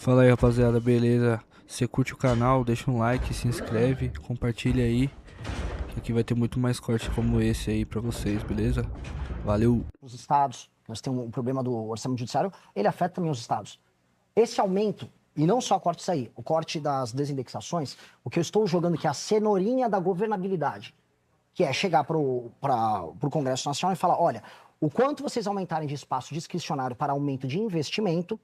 Fala aí, rapaziada, beleza? Você curte o canal, deixa um like, se inscreve, compartilha aí, que aqui vai ter muito mais corte como esse aí pra vocês, beleza? Valeu! Os estados, nós temos um problema do orçamento judiciário, ele afeta também os estados. Esse aumento, e não só o corte disso aí, o corte das desindexações, o que eu estou jogando que é a cenourinha da governabilidade, que é chegar para o Congresso Nacional e falar, olha, o quanto vocês aumentarem de espaço discricionário para aumento de investimento,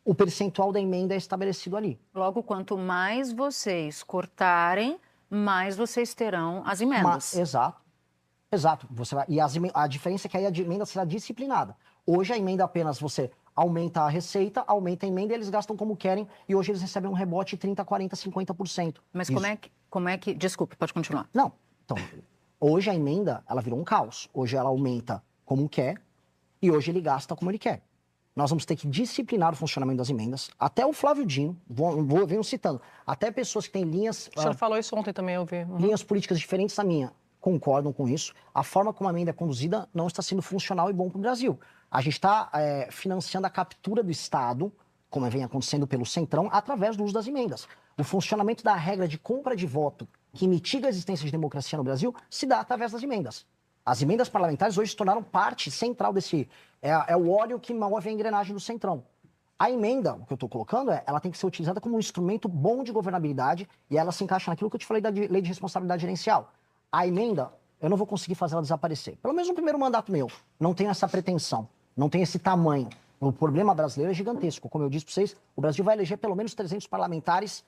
o percentual da emenda é estabelecido ali. Logo, quanto mais vocês cortarem, mais vocês terão as emendas. Exato. Exato. A diferença é que aí a emenda será disciplinada. Hoje a emenda apenas você aumenta a receita, aumenta a emenda e eles gastam como querem. E hoje eles recebem um rebote de 30%, 40%, 50%. Mas como é que... Desculpe, pode continuar. Não. Então, hoje a emenda, ela virou um caos. Hoje ela aumenta como quer e hoje ele gasta como ele quer. Nós vamos ter que disciplinar o funcionamento das emendas. Até o Flávio Dino, venho citando, até pessoas que têm linhas... O senhor falou isso ontem também, eu vi. Linhas políticas diferentes da minha concordam com isso. A forma como a emenda é conduzida não está sendo funcional e bom para o Brasil. A gente está financiando a captura do Estado, como vem acontecendo pelo Centrão, através do uso das emendas. O funcionamento da regra de compra de voto, que mitiga a existência de democracia no Brasil, se dá através das emendas. As emendas parlamentares hoje se tornaram parte central desse... É o óleo que move a engrenagem do Centrão. A emenda, o que eu estou colocando, ela tem que ser utilizada como um instrumento bom de governabilidade e ela se encaixa naquilo que eu te falei da lei de responsabilidade gerencial. A emenda, eu não vou conseguir fazer ela desaparecer. Pelo menos no primeiro mandato meu. Não tenho essa pretensão. Não tenho esse tamanho. O problema brasileiro é gigantesco. Como eu disse para vocês, o Brasil vai eleger pelo menos 300 parlamentares,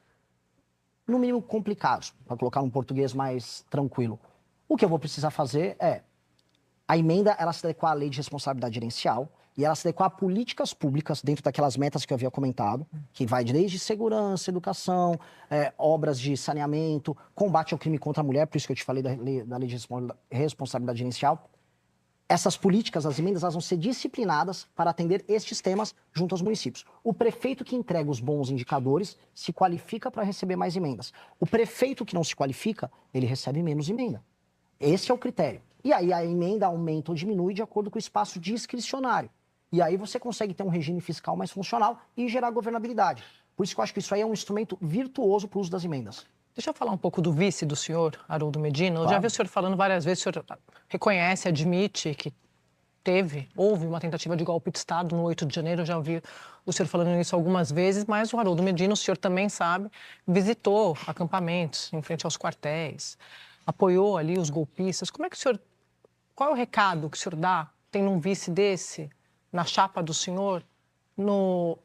no mínimo complicados, para colocar um português mais tranquilo. O que eu vou precisar fazer é a emenda, ela se adequar à lei de responsabilidade gerencial e ela se adequar a políticas públicas dentro daquelas metas que eu havia comentado, que vai desde segurança, educação, obras de saneamento, combate ao crime contra a mulher, por isso que eu te falei da lei de responsabilidade gerencial. Essas políticas, as emendas, elas vão ser disciplinadas para atender estes temas junto aos municípios. O prefeito que entrega os bons indicadores se qualifica para receber mais emendas. O prefeito que não se qualifica, ele recebe menos emenda. Esse é o critério. E aí a emenda aumenta ou diminui de acordo com o espaço discricionário. E aí você consegue ter um regime fiscal mais funcional e gerar governabilidade. Por isso que eu acho que isso aí é um instrumento virtuoso para o uso das emendas. Deixa eu falar um pouco do vice do senhor, Haroldo Medina. Eu já vi o senhor falando várias vezes, o senhor reconhece, admite que houve uma tentativa de golpe de Estado no 8 de janeiro, eu já ouvi o senhor falando isso algumas vezes, mas o Haroldo Medina, o senhor também sabe, visitou acampamentos em frente aos quartéis, apoiou ali os golpistas. Como é que o senhor... Qual é o recado que o senhor dá, tendo um vice desse, na chapa do senhor,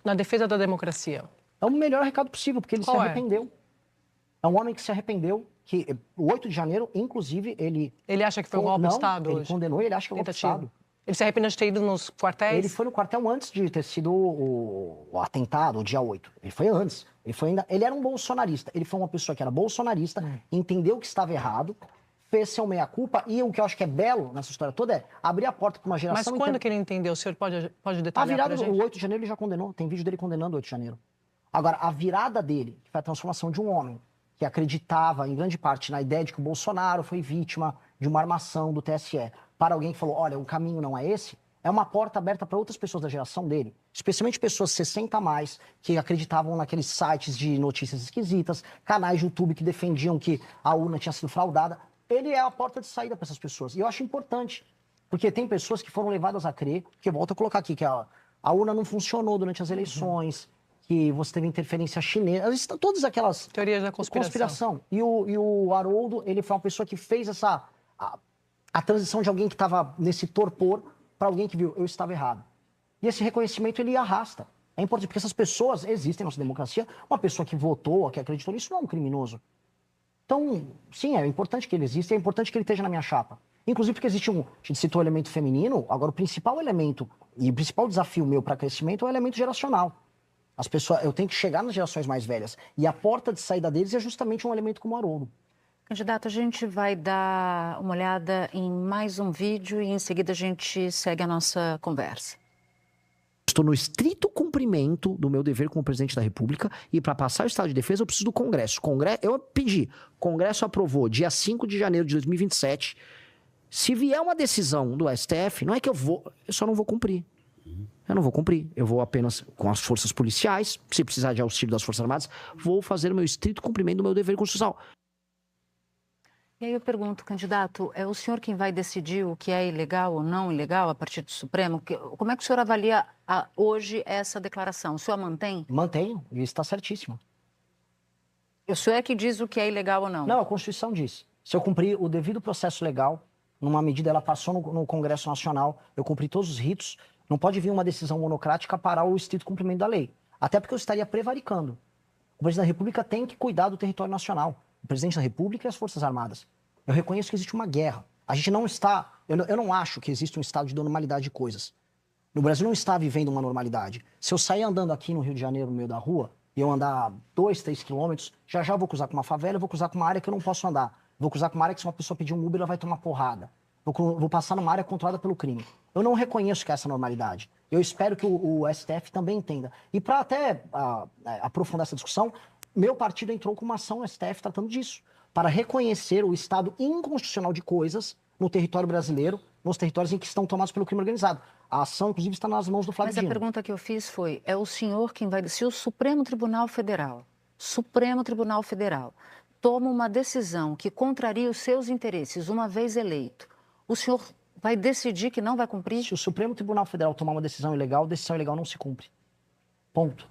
na defesa da democracia? É o melhor recado possível, porque ele se arrependeu. É um homem que se arrependeu, que o 8 de janeiro, inclusive, ele... Ele acha que foi um golpe de Estado hoje? Ele condenou, ele acha que é um golpe de Estado. Ele se arrependeu de ter ido nos quartéis? Ele foi no quartel antes de ter sido o atentado, o dia 8. Ele foi antes. Ele era um bolsonarista. Ele foi uma pessoa que era bolsonarista, entendeu que estava errado, fez seu meia-culpa, e o que eu acho que é belo nessa história toda é abrir a porta para uma geração... Mas quando que ele entendeu? O senhor pode detalhar pra gente? O 8 de janeiro ele já condenou, tem vídeo dele condenando o 8 de janeiro. Agora, a virada dele, que foi a transformação de um homem que acreditava, em grande parte, na ideia de que o Bolsonaro foi vítima de uma armação do TSE, para alguém que falou, olha, o caminho não é esse, é uma porta aberta para outras pessoas da geração dele, especialmente pessoas 60 a mais, que acreditavam naqueles sites de notícias esquisitas, canais de YouTube que defendiam que a urna tinha sido fraudada. Ele é a porta de saída para essas pessoas. E eu acho importante, porque tem pessoas que foram levadas a crer, que eu volto a colocar aqui, que a urna não funcionou durante as eleições, que você teve interferência chinesa, todas aquelas... Teorias da conspiração. E o Haroldo, ele foi uma pessoa que fez a transição de alguém que estava nesse torpor para alguém que viu, eu estava errado. E esse reconhecimento, ele arrasta. É importante, porque essas pessoas existem na nossa democracia. Uma pessoa que votou, que acreditou nisso, não é um criminoso. Então, sim, é importante que ele exista, é importante que ele esteja na minha chapa. Inclusive porque existe a gente citou o elemento feminino, agora o principal elemento e o principal desafio meu para crescimento é o elemento geracional. As pessoas, eu tenho que chegar nas gerações mais velhas. E a porta de saída deles é justamente um elemento como o Haroldo. Candidato, a gente vai dar uma olhada em mais um vídeo e em seguida a gente segue a nossa conversa. Estou no estrito cumprimento do meu dever como presidente da República e para passar o estado de defesa eu preciso do Congresso. Eu pedi, o Congresso aprovou dia 5 de janeiro de 2027. Se vier uma decisão do STF, não é que eu só não vou cumprir. eu não vou cumprir. Eu vou apenas com as forças policiais, se precisar de auxílio das Forças Armadas, vou fazer o meu estrito cumprimento do meu dever constitucional. E aí eu pergunto, candidato, é o senhor quem vai decidir o que é ilegal ou não ilegal a partir do Supremo? Como é que o senhor avalia hoje essa declaração? O senhor mantém? Mantenho, e está certíssimo. O senhor é que diz o que é ilegal ou não? Não, a Constituição diz. Se eu cumprir o devido processo legal, numa medida ela passou no Congresso Nacional, eu cumpri todos os ritos, não pode vir uma decisão monocrática parar o estrito cumprimento da lei. Até porque eu estaria prevaricando. O presidente da República tem que cuidar do território nacional. O presidente da República e as Forças Armadas. Eu reconheço que existe uma guerra. A gente não está... Eu não acho que existe um estado de normalidade de coisas. No Brasil não está vivendo uma normalidade. Se eu sair andando aqui no Rio de Janeiro, no meio da rua, e eu andar 2, 3 quilômetros, já eu vou cruzar com uma favela, eu vou cruzar com uma área que eu não posso andar. Vou cruzar com uma área que se uma pessoa pedir um Uber, ela vai tomar porrada. Vou passar numa área controlada pelo crime. Eu não reconheço que é essa normalidade. Eu espero que o STF também entenda. E para até aprofundar essa discussão, meu partido entrou com uma ação no STF tratando disso, para reconhecer o estado inconstitucional de coisas no território brasileiro, nos territórios em que estão tomados pelo crime organizado. A ação, inclusive, está nas mãos do Flávio Dino. Mas a pergunta que eu fiz foi, é o senhor quem vai... Se o Supremo Tribunal Federal toma uma decisão que contraria os seus interesses, uma vez eleito, o senhor vai decidir que não vai cumprir? Se o Supremo Tribunal Federal tomar uma decisão ilegal, decisão ilegal não se cumpre. Ponto.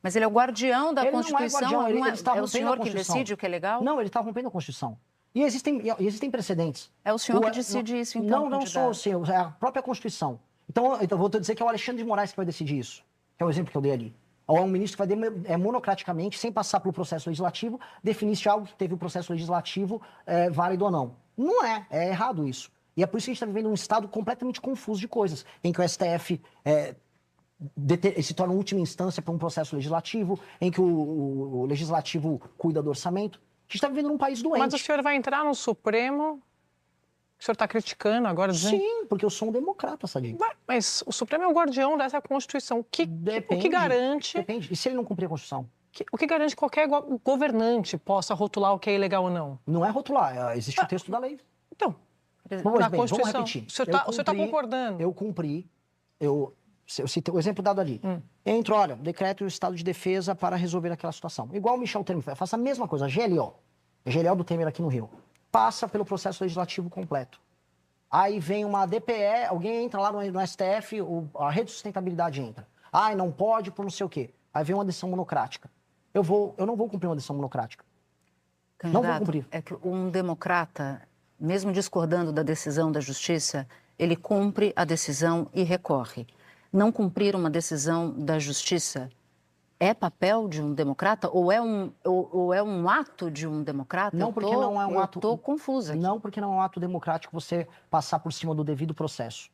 Mas ele é o guardião da Ele Constituição, não é guardião, ele está é o rompendo senhor a que Constituição. decide o que é legal? Não, ele está rompendo a Constituição. E existem precedentes. É o senhor que decide isso, então, Não sou o senhor, é a própria Constituição. Então eu vou dizer que é o Alexandre de Moraes que vai decidir isso. Que é o exemplo que eu dei ali. Ou é um ministro que vai monocraticamente, sem passar pelo processo legislativo, definir se algo que teve o processo legislativo válido ou não. Não é errado isso. E é por isso que a gente está vivendo um estado completamente confuso de coisas, em que o STF se torna última instância para um processo legislativo, em que o legislativo cuida do orçamento. A gente está vivendo num país doente. Mas o senhor vai entrar no Supremo? O senhor está criticando agora, dizendo... Sim, porque eu sou um democrata, Sadim. Mas o Supremo é o guardião dessa Constituição. O que garante... Depende. E se ele não cumprir a Constituição? O que garante que qualquer governante possa rotular o que é ilegal ou não? Não é rotular, existe o texto da lei. Então, vamos Constituição. Vamos repetir. O senhor está concordando? Eu cumpri, eu citei o exemplo dado ali. Entro, olha, decreto o estado de defesa para resolver aquela situação. Igual o Michel Temer faz, faça a mesma coisa, GLO do Temer aqui no Rio. Passa pelo processo legislativo completo. Aí vem uma DPE, alguém entra lá no STF, a rede de sustentabilidade entra. Ai, não pode por não sei o quê. Aí vem uma decisão monocrática. Eu não vou cumprir uma decisão monocrática. Candidato, não vou cumprir. É que um democrata, mesmo discordando da decisão da justiça, ele cumpre a decisão e recorre. Não cumprir uma decisão da justiça é papel de um democrata ou é um ato de um democrata? Não, porque não é um ato... Estou confusa aqui. Não, porque não é um ato democrático você passar por cima do devido processo.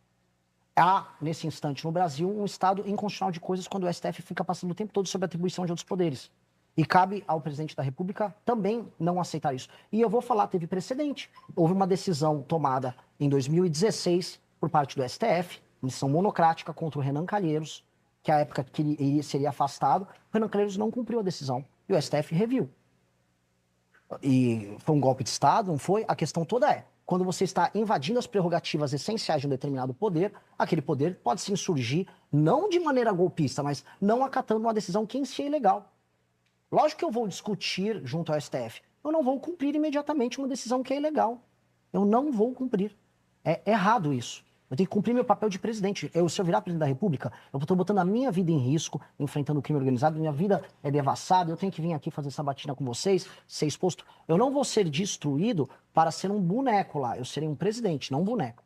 Há, nesse instante, no Brasil, um estado inconstitucional de coisas quando o STF fica passando o tempo todo sobre a atribuição de outros poderes. E cabe ao presidente da República também não aceitar isso. E eu vou falar, teve precedente. Houve uma decisão tomada em 2016 por parte do STF, decisão monocrática contra o Renan Calheiros, que à época que ele seria afastado, o Renan Calheiros não cumpriu a decisão e o STF reviu. E foi um golpe de Estado, não foi? A questão toda é, quando você está invadindo as prerrogativas essenciais de um determinado poder, aquele poder pode sim surgir, não de maneira golpista, mas não acatando uma decisão que em si é ilegal. Lógico que eu vou discutir junto ao STF. Eu não vou cumprir imediatamente uma decisão que é ilegal. Eu não vou cumprir. É errado isso. Eu tenho que cumprir meu papel de presidente. Se eu virar presidente da República, eu estou botando a minha vida em risco, enfrentando o crime organizado, minha vida é devassada, eu tenho que vir aqui fazer sabatina com vocês, ser exposto. Eu não vou ser destruído para ser um boneco lá. Eu serei um presidente, não um boneco.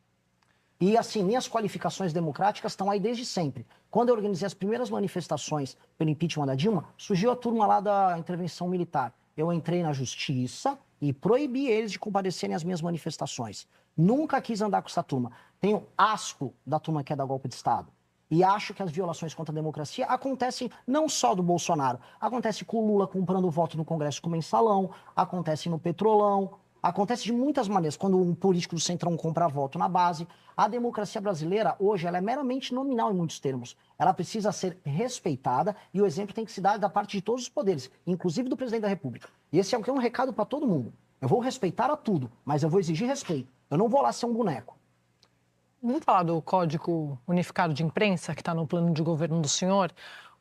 E assim, minhas qualificações democráticas estão aí desde sempre. Quando eu organizei as primeiras manifestações pelo impeachment da Dilma, surgiu a turma lá da intervenção militar. Eu entrei na justiça e proibi eles de comparecerem às minhas manifestações. Nunca quis andar com essa turma. Tenho asco da turma que é da golpe de Estado. E acho que as violações contra a democracia acontecem não só do Bolsonaro. Acontece com o Lula comprando voto no Congresso com mensalão, acontece no Petrolão, acontece de muitas maneiras. Quando um político do Centrão compra voto na base. A democracia brasileira, hoje, ela é meramente nominal em muitos termos. Ela precisa ser respeitada e o exemplo tem que se dar da parte de todos os poderes, inclusive do presidente da República. E esse é um recado para todo mundo. Eu vou respeitar a tudo, mas eu vou exigir respeito. Eu não vou lá ser um boneco. Vamos falar do Código Unificado de Imprensa, que está no plano de governo do senhor.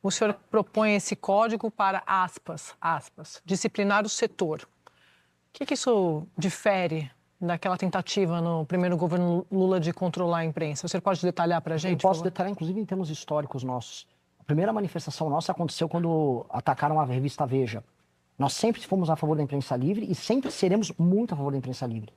O senhor propõe esse código para, aspas, disciplinar o setor. O que isso difere daquela tentativa no primeiro governo Lula de controlar a imprensa? Você pode detalhar para a gente? Eu posso detalhar, inclusive, em termos históricos nossos. A primeira manifestação nossa aconteceu quando atacaram a revista Veja. Nós sempre fomos a favor da imprensa livre e sempre seremos muito a favor da imprensa livre.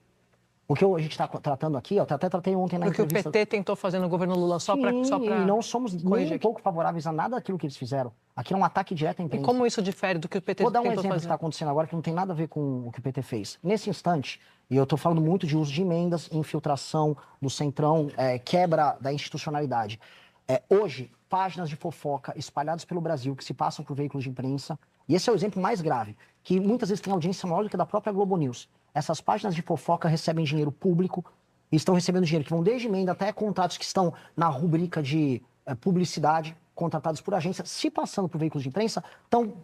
O que a gente está tratando aqui, eu até tratei ontem na entrevista... Porque o PT tentou fazer no governo Lula só para... e não somos nem um pouco favoráveis a nada daquilo que eles fizeram. Aqui é um ataque direto à imprensa. E como isso difere do que o PT tentou fazer? Vou dar um exemplo que está acontecendo agora que não tem nada a ver com o que o PT fez. Nesse instante, e eu estou falando muito de uso de emendas, infiltração do Centrão, quebra da institucionalidade. Hoje, páginas de fofoca espalhadas pelo Brasil que se passam por veículos de imprensa, e esse é o exemplo mais grave, que muitas vezes tem audiência maior do que a da própria Globo News. Essas páginas de fofoca recebem dinheiro público e estão recebendo dinheiro que vão desde emenda até contratos que estão na rubrica de publicidade, contratados por agência, se passando por veículos de imprensa, estão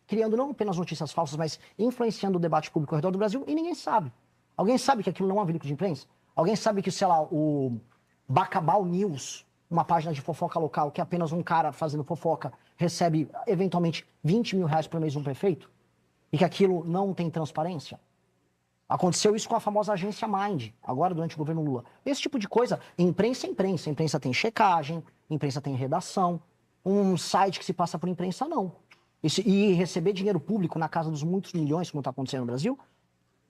criando não apenas notícias falsas, mas influenciando o debate público ao redor do Brasil e ninguém sabe. Alguém sabe que aquilo não é um veículo de imprensa? Alguém sabe que, sei lá, o Bacabal News, uma página de fofoca local, que é apenas um cara fazendo fofoca, recebe eventualmente R$20 mil por mês de um prefeito? E que aquilo não tem transparência? Aconteceu isso com a famosa agência Mind, agora durante o governo Lula. Esse tipo de coisa, imprensa é imprensa. Imprensa tem checagem, imprensa tem redação. Um site que se passa por imprensa, não. E receber dinheiro público na casa dos muitos milhões, como está acontecendo no Brasil...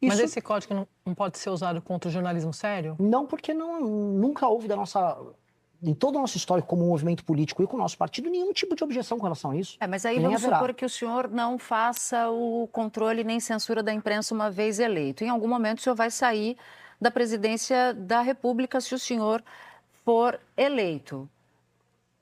Mas esse código não pode ser usado contra o jornalismo sério? Não, porque nunca houve em todo o nosso histórico como movimento político e com o nosso partido, nenhum tipo de objeção com relação a isso. Mas aí vamos supor que o senhor não faça o controle nem censura da imprensa uma vez eleito. Em algum momento o senhor vai sair da presidência da República se o senhor for eleito.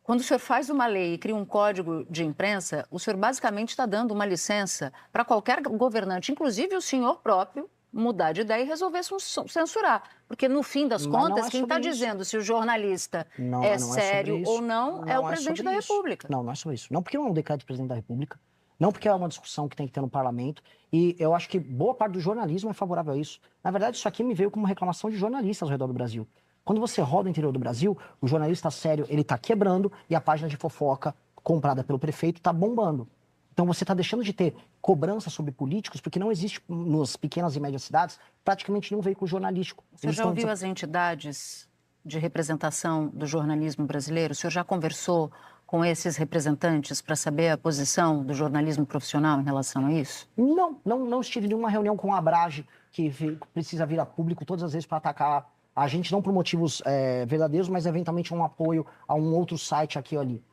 Quando o senhor faz uma lei e cria um código de imprensa, o senhor basicamente está dando uma licença para qualquer governante, inclusive o senhor próprio, mudar de ideia e resolver censurar. Porque, no fim das contas, quem está dizendo se o jornalista é sério ou não é o presidente da República. Não é sobre isso. Não porque não é um decreto de presidente da República, não porque é uma discussão que tem que ter no parlamento, e eu acho que boa parte do jornalismo é favorável a isso. Na verdade, isso aqui me veio como reclamação de jornalistas ao redor do Brasil. Quando você roda o interior do Brasil, o jornalista sério, ele está quebrando e a página de fofoca comprada pelo prefeito está bombando. Então você está deixando de ter cobrança sobre políticos, porque não existe nas pequenas e médias cidades praticamente nenhum veículo jornalístico. O senhor já ouviu as entidades de representação do jornalismo brasileiro? O senhor já conversou com esses representantes para saber a posição do jornalismo profissional em relação a isso? Não estive em nenhuma reunião com a Abrage, que precisa vir a público todas as vezes para atacar a gente, não por motivos verdadeiros, mas eventualmente um apoio a um outro site aqui ou ali.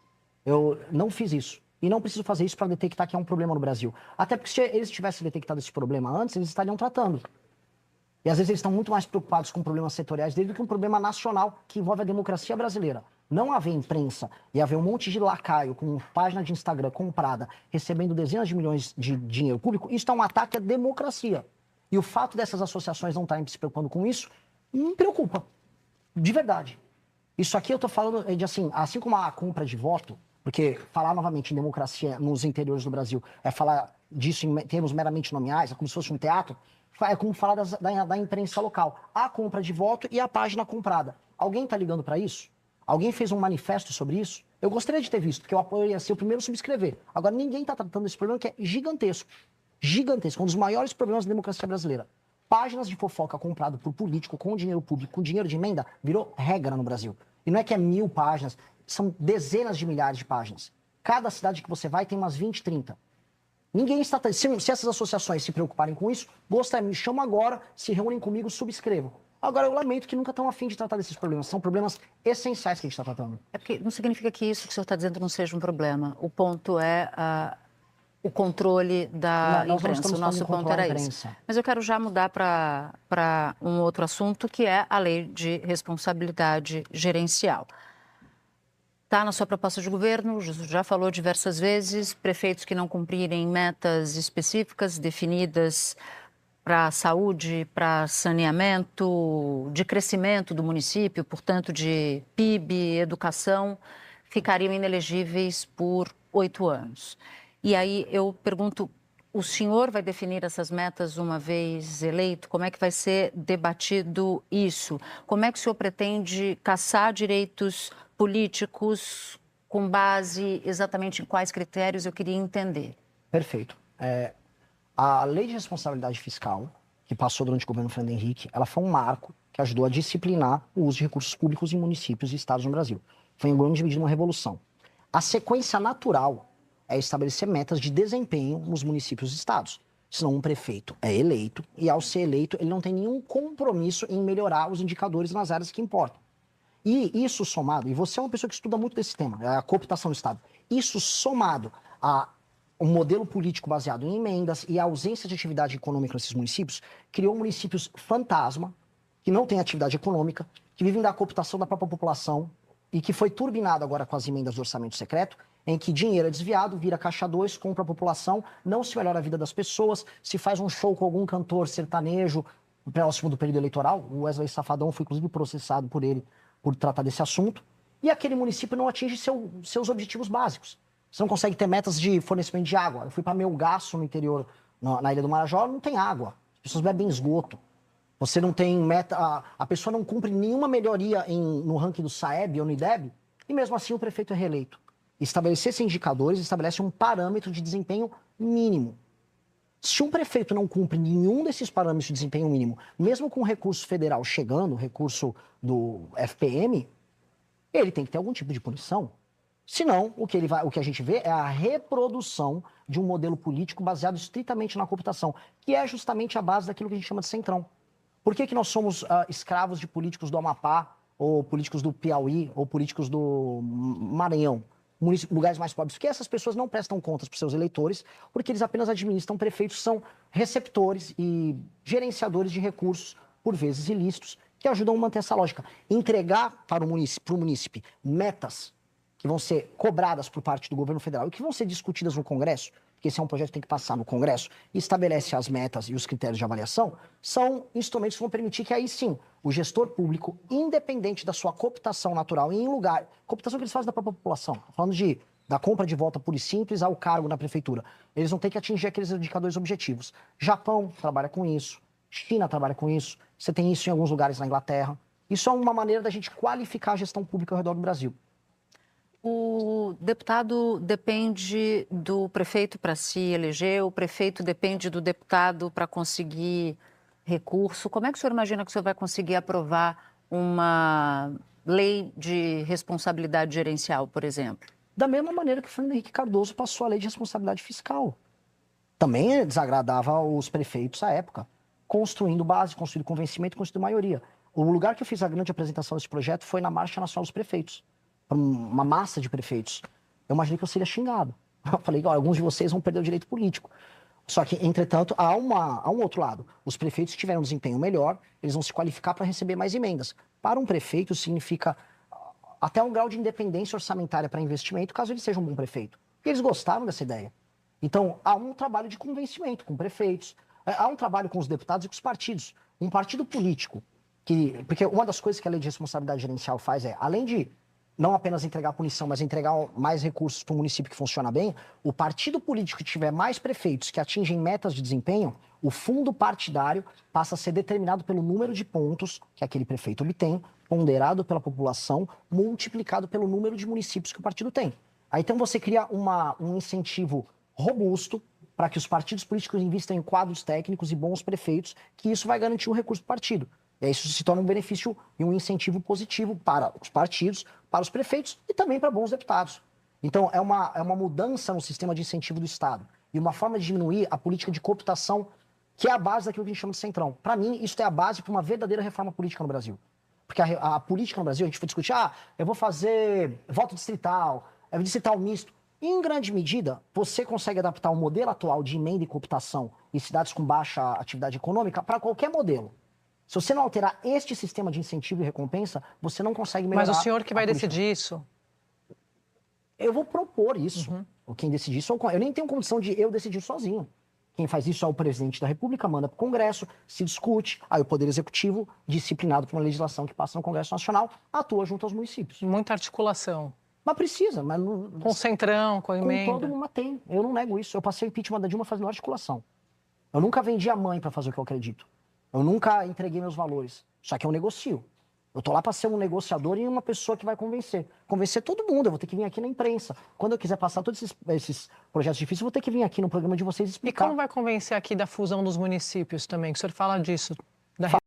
Eu não fiz isso. E não preciso fazer isso para detectar que há um problema no Brasil. Até porque se eles tivessem detectado esse problema antes, eles estariam tratando. E às vezes eles estão muito mais preocupados com problemas setoriais dele do que um problema nacional que envolve a democracia brasileira. Não haver imprensa e haver um monte de lacaio com página de Instagram comprada, recebendo dezenas de milhões de dinheiro público, isso é um ataque à democracia. E o fato dessas associações não estarem se preocupando com isso, me preocupa. De verdade. Isso aqui eu estou falando de assim como a compra de voto, porque falar novamente em democracia nos interiores do Brasil é falar disso em termos meramente nominais, é como se fosse um teatro, é como falar da imprensa local. A compra de voto e a página comprada. Alguém está ligando para isso? Alguém fez um manifesto sobre isso? Eu gostaria de ter visto, porque eu apoiaria ser o primeiro a subscrever. Agora, ninguém está tratando desse problema que é gigantesco. Gigantesco. Um dos maiores problemas da democracia brasileira. Páginas de fofoca comprado por político com dinheiro público, com dinheiro de emenda, virou regra no Brasil. E não é que é 1000 páginas, são dezenas de milhares de páginas. Cada cidade que você vai tem umas 20, 30. Ninguém está... Se essas associações se preocuparem com isso, me chamam agora, se reúnem comigo, subscrevam. Agora, eu lamento que nunca estão a fim de tratar desses problemas. São problemas essenciais que a gente está tratando. É porque não significa que isso que o senhor está dizendo não seja um problema. O ponto é o controle da imprensa. O nosso ponto era isso. Mas eu quero já mudar para um outro assunto, que é a lei de responsabilidade gerencial. Está na sua proposta de governo, já falou diversas vezes, prefeitos que não cumprirem metas específicas definidas para saúde, para saneamento, de crescimento do município, portanto de PIB, educação, ficariam inelegíveis por 8 anos. E aí eu pergunto, O senhor vai definir essas metas uma vez eleito? Como é que vai ser debatido isso? Como é que o senhor pretende caçar direitos políticos com base exatamente em quais critérios? Eu queria entender. Perfeito. A Lei de Responsabilidade Fiscal, que passou durante o governo Fernando Henrique, ela foi um marco que ajudou a disciplinar o uso de recursos públicos em municípios e estados no Brasil. Foi em grande medida uma revolução. A sequência natural é estabelecer metas de desempenho nos municípios e estados. Senão um prefeito é eleito e, ao ser eleito, ele não tem nenhum compromisso em melhorar os indicadores nas áreas que importam. E isso somado, e você é uma pessoa que estuda muito desse tema, a cooptação do Estado, isso somado a um modelo político baseado em emendas e a ausência de atividade econômica nesses municípios, criou municípios fantasma, que não têm atividade econômica, que vivem da cooptação da própria população e que foi turbinado agora com as emendas do orçamento secreto, em que dinheiro é desviado, vira caixa 2, compra a população, não se melhora a vida das pessoas, se faz um show com algum cantor sertanejo próximo do período eleitoral. O Wesley Safadão foi, inclusive, processado por ele por tratar desse assunto. E aquele município não atinge seus objetivos básicos. Você não consegue ter metas de fornecimento de água. Eu fui para Melgaço, no interior, na Ilha do Marajó, não tem água. As pessoas bebem esgoto. Você não tem meta, a pessoa não cumpre nenhuma melhoria no ranking do SAEB ou no IDEB, e mesmo assim o prefeito é reeleito. Estabelecer esses indicadores estabelece um parâmetro de desempenho mínimo. Se um prefeito não cumpre nenhum desses parâmetros de desempenho mínimo, mesmo com o recurso federal chegando, recurso do FPM, ele tem que ter algum tipo de punição. Senão, o que a gente vê é a reprodução de um modelo político baseado estritamente na cooptação, que é justamente a base daquilo que a gente chama de centrão. Por que nós somos escravos de políticos do Amapá, ou políticos do Piauí, ou políticos do Maranhão? Lugares mais pobres, porque essas pessoas não prestam contas para os seus eleitores, porque eles apenas administram, prefeitos são receptores e gerenciadores de recursos, por vezes ilícitos, que ajudam a manter essa lógica. Entregar para o munícipe metas que vão ser cobradas por parte do governo federal e que vão ser discutidas no Congresso, porque esse é um projeto que tem que passar no Congresso, e estabelece as metas e os critérios de avaliação, são instrumentos que vão permitir que aí sim, o gestor público, independente da sua cooptação natural em lugar, cooptação que eles fazem da própria população, falando da compra de volta pura e simples ao cargo na prefeitura, eles vão ter que atingir aqueles indicadores objetivos. Japão trabalha com isso, China trabalha com isso, você tem isso em alguns lugares na Inglaterra. Isso é uma maneira da gente qualificar a gestão pública ao redor do Brasil. O deputado depende do prefeito para se eleger, o prefeito depende do deputado para conseguir recurso. Como é que o senhor imagina que o senhor vai conseguir aprovar uma lei de responsabilidade gerencial, por exemplo? Da mesma maneira que o Fernando Henrique Cardoso passou a lei de responsabilidade fiscal. Também desagradava aos prefeitos à época, construindo base, construindo convencimento, construindo maioria. O lugar que eu fiz a grande apresentação desse projeto foi na Marcha Nacional dos Prefeitos, para uma massa de prefeitos. Eu imaginei que eu seria xingado. Eu falei, alguns de vocês vão perder o direito político. Só que, entretanto, há um outro lado. Os prefeitos que tiverem um desempenho melhor, eles vão se qualificar para receber mais emendas. Para um prefeito, significa até um grau de independência orçamentária para investimento, caso ele seja um bom prefeito. Porque eles gostaram dessa ideia. Então, há um trabalho de convencimento com prefeitos, há um trabalho com os deputados e com os partidos. Um partido político, porque uma das coisas que a lei de responsabilidade gerencial faz é, além de não apenas entregar punição, mas entregar mais recursos para o município que funciona bem, o partido político que tiver mais prefeitos que atingem metas de desempenho, o fundo partidário passa a ser determinado pelo número de pontos que aquele prefeito obtém, ponderado pela população, multiplicado pelo número de municípios que o partido tem. Aí então você cria um incentivo robusto para que os partidos políticos invistam em quadros técnicos e bons prefeitos, que isso vai garantir o recurso do partido. E aí isso se torna um benefício e um incentivo positivo para os partidos, para os prefeitos e também para bons deputados. Então, é uma mudança no sistema de incentivo do Estado e uma forma de diminuir a política de cooptação, que é a base daquilo que a gente chama de centrão. Para mim, isso é a base para uma verdadeira reforma política no Brasil. Porque a política no Brasil, a gente foi discutir, eu vou fazer voto distrital, distrital misto. E, em grande medida, você consegue adaptar o modelo atual de emenda e cooptação em cidades com baixa atividade econômica para qualquer modelo. Se você não alterar este sistema de incentivo e recompensa, você não consegue melhorar. Mas o senhor que vai decidir isso? Eu vou propor isso. Quem decide isso, eu nem tenho condição de eu decidir sozinho. Quem faz isso é o presidente da República, manda para o Congresso, se discute, aí o Poder Executivo, disciplinado por uma legislação que passa no Congresso Nacional, atua junto aos municípios. Muita articulação. Mas precisa, mas não... Com o Centrão, com a Com emenda. todo mundo tem. Eu não nego isso. Eu passei o impeachment da Dilma fazendo articulação. Eu nunca vendi a mãe para fazer o que eu acredito. Eu nunca entreguei meus valores. Só que eu negocio. Eu tô lá para ser um negociador e uma pessoa que vai convencer. Convencer todo mundo. Eu vou ter que vir aqui na imprensa. Quando eu quiser passar todos esses projetos difíceis, eu vou ter que vir aqui no programa de vocês E explicar. como vai convencer aqui da fusão dos municípios também? Que o senhor fala disso?